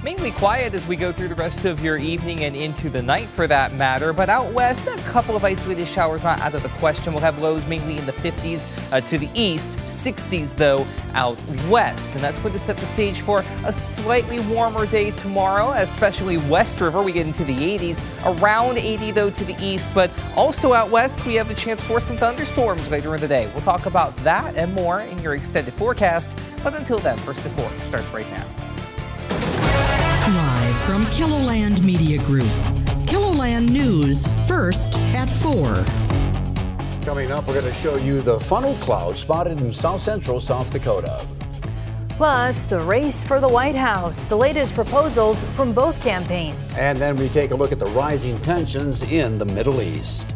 Mainly quiet as we go through the rest of your evening and into the night for that matter. But out west, a couple of isolated showers not out of the question. We'll have lows mainly in the 50s to the east, 60s though out west. And that's going to set the stage for a slightly warmer day tomorrow, especially West River. We get into the 80s, around 80 though to the east. But also out west, we have the chance for some thunderstorms later in the day. We'll talk about that and more in your extended forecast. But until then, First to Four starts right now. Live from KELOLAND Media Group. KELOLAND News, first at 4. Coming up, we're going to show you the funnel cloud spotted in south central South Dakota. Plus, the race for the White House, the latest proposals from both campaigns. And then we take a look at the rising tensions in the Middle East.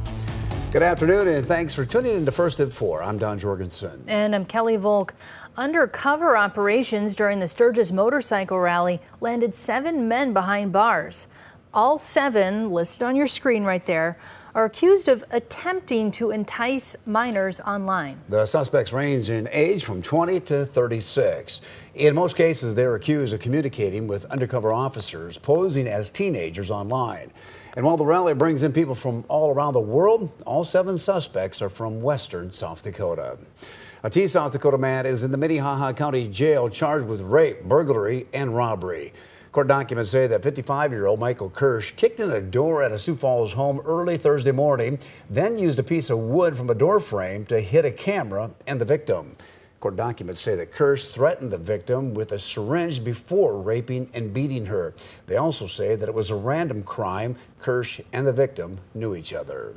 Good afternoon, and thanks for tuning in to First at 4. I'm Don Jorgensen. And I'm Kelly Volk. Undercover operations during the Sturgis motorcycle rally landed 7 men behind bars. All 7, listed on your screen right there, are accused of attempting to entice minors online. The suspects range in age from 20 to 36. In most cases, they're accused of communicating with undercover officers posing as teenagers online. And while the rally brings in people from all around the world, all 7 suspects are from western South Dakota. A T South Dakota man is in the Minnehaha County Jail charged with rape, burglary, and robbery. Court documents say that 55-year-old Michael Kirsch kicked in a door at a Sioux Falls home early Thursday morning, then used a piece of wood from a door frame to hit a camera and the victim. Court documents say that Kirsch threatened the victim with a syringe before raping and beating her. They also say that it was a random crime. Kirsch and the victim knew each other.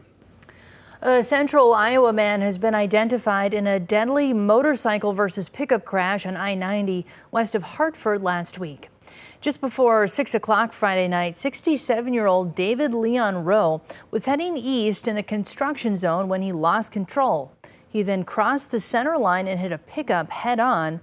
A central Iowa man has been identified in a deadly motorcycle versus pickup crash on I-90 west of Hartford last week. Just before 6 o'clock Friday night, 67-year-old David Leon Rowe was heading east in a construction zone when he lost control. He then crossed the center line and hit a pickup head-on.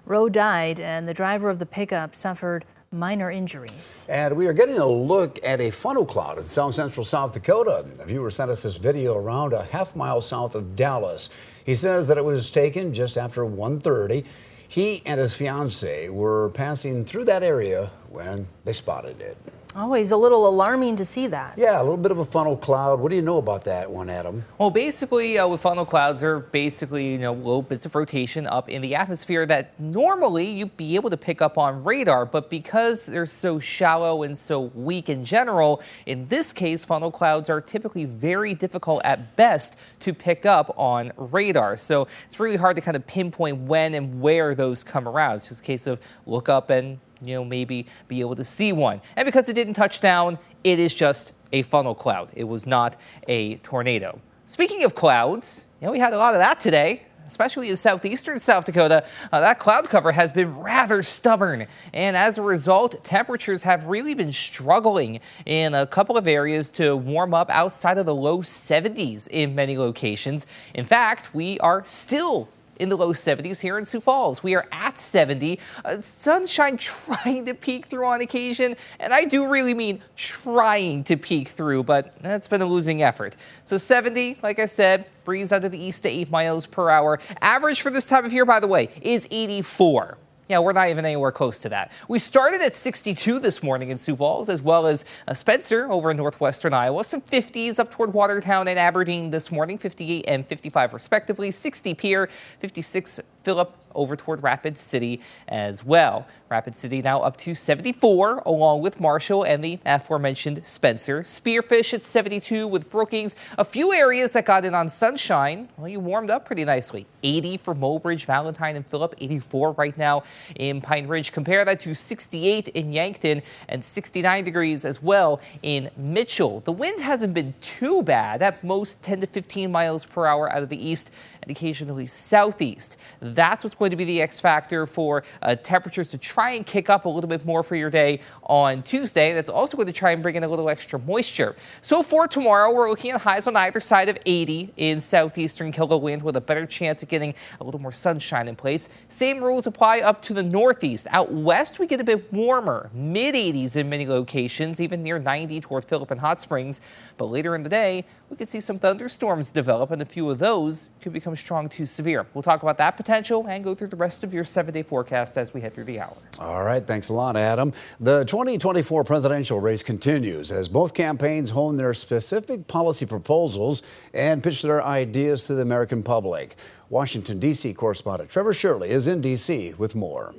Rowe died, and the driver of the pickup suffered minor injuries. And we are getting a look at a funnel cloud in south central South Dakota. A viewer sent us this video around a half-mile south of Dallas. He says that it was taken just after 1:30. He and his fiancée were passing through that area when they spotted it. Always a little alarming to see that. Yeah, a little bit of a funnel cloud. What do you know about that one, Adam? Well, basically, with funnel clouds, are basically, little bits of rotation up in the atmosphere that normally you'd be able to pick up on radar. But because they're so shallow and so weak in general, in this case, funnel clouds are typically very difficult at best to pick up on radar. So it's really hard to kind of pinpoint when and where those come around. It's just a case of look up and maybe be able to see one. And because it didn't touch down, it is just a funnel cloud. It was not a tornado. Speaking of clouds, we had a lot of that today, especially in southeastern South Dakota. That cloud cover has been rather stubborn. And as a result, temperatures have really been struggling in a couple of areas to warm up outside of the low 70s in many locations. In fact, we are still in the low 70s here in Sioux Falls. We are at 70. Sunshine trying to peek through on occasion, and I do really mean trying to peek through, but that's been a losing effort. So 70, like I said, breeze out of the east to 8 miles per hour. Average for this time of year, by the way, is 84. Yeah, we're not even anywhere close to that. We started at 62 this morning in Sioux Falls, as well as Spencer over in northwestern Iowa. Some 50s up toward Watertown and Aberdeen this morning, 58 and 55 respectively. 60 Pierre, 56 Phillip over toward Rapid City as well. Rapid City now up to 74, along with Marshall and the aforementioned Spencer. Spearfish at 72 with Brookings. A few areas that got in on sunshine. Well, you warmed up pretty nicely. 80 for Mobridge, Valentine, and Phillip. 84 right now in Pine Ridge. Compare that to 68 in Yankton and 69 degrees as well in Mitchell. The wind hasn't been too bad, at most 10 to 15 miles per hour out of the east and occasionally southeast. That's what's going to be the X factor for temperatures to try and kick up a little bit more for your day on Tuesday. That's also going to try and bring in a little extra moisture. So for tomorrow, we're looking at highs on either side of 80 in southeastern KELOLAND with a better chance of getting a little more sunshine in place. Same rules apply up to the northeast. Out west, we get a bit warmer, mid-80s in many locations, even near 90 toward Phillip and Hot Springs. But later in the day, we could see some thunderstorms develop, and a few of those could become from strong to severe. We'll talk about that potential and go through the rest of your 7-day forecast as we head through the hour. All right, thanks a lot, Adam. The 2024 presidential race continues as both campaigns hone their specific policy proposals and pitch their ideas to the American public. Washington, D.C. correspondent Trevor Shirley is in D.C. with more.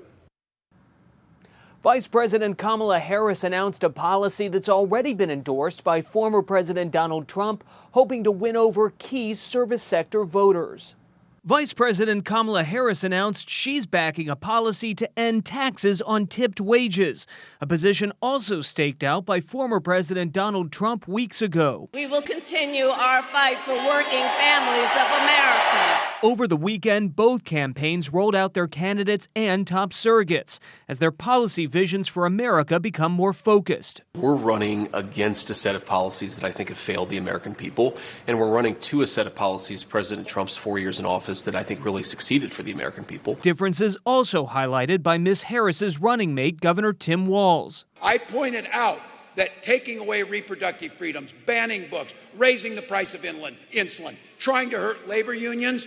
Vice President Kamala Harris announced a policy that's already been endorsed by former President Donald Trump, hoping to win over key service sector voters. Vice President Kamala Harris announced she's backing a policy to end taxes on tipped wages, a position also staked out by former President Donald Trump weeks ago. We will continue our fight for working families of America. Over the weekend, both campaigns rolled out their candidates and top surrogates as their policy visions for America become more focused. We're running against a set of policies that I think have failed the American people, and we're running to a set of policies President Trump's 4 years in office that I think really succeeded for the American people. Differences also highlighted by Ms. Harris's running mate, Governor Tim Walz. I pointed out that taking away reproductive freedoms, banning books, raising the price of insulin, trying to hurt labor unions,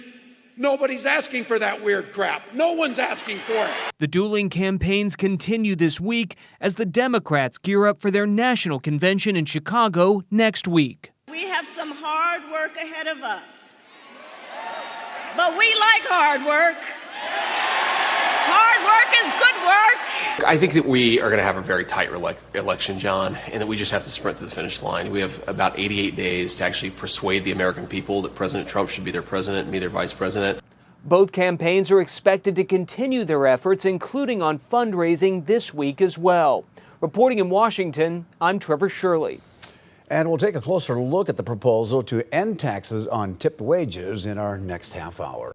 nobody's asking for that weird crap. No one's asking for it. The dueling campaigns continue this week as the Democrats gear up for their national convention in Chicago next week. We have some hard work ahead of us. But we like hard work. Hard work is good work. I think that we are going to have a very tight election, John, and that we just have to sprint to the finish line. We have about 88 days to actually persuade the American people that President Trump should be their president and be their vice president. Both campaigns are expected to continue their efforts, including on fundraising this week as well. Reporting in Washington, I'm Trevor Shirley. And we'll take a closer look at the proposal to end taxes on tipped wages in our next half hour.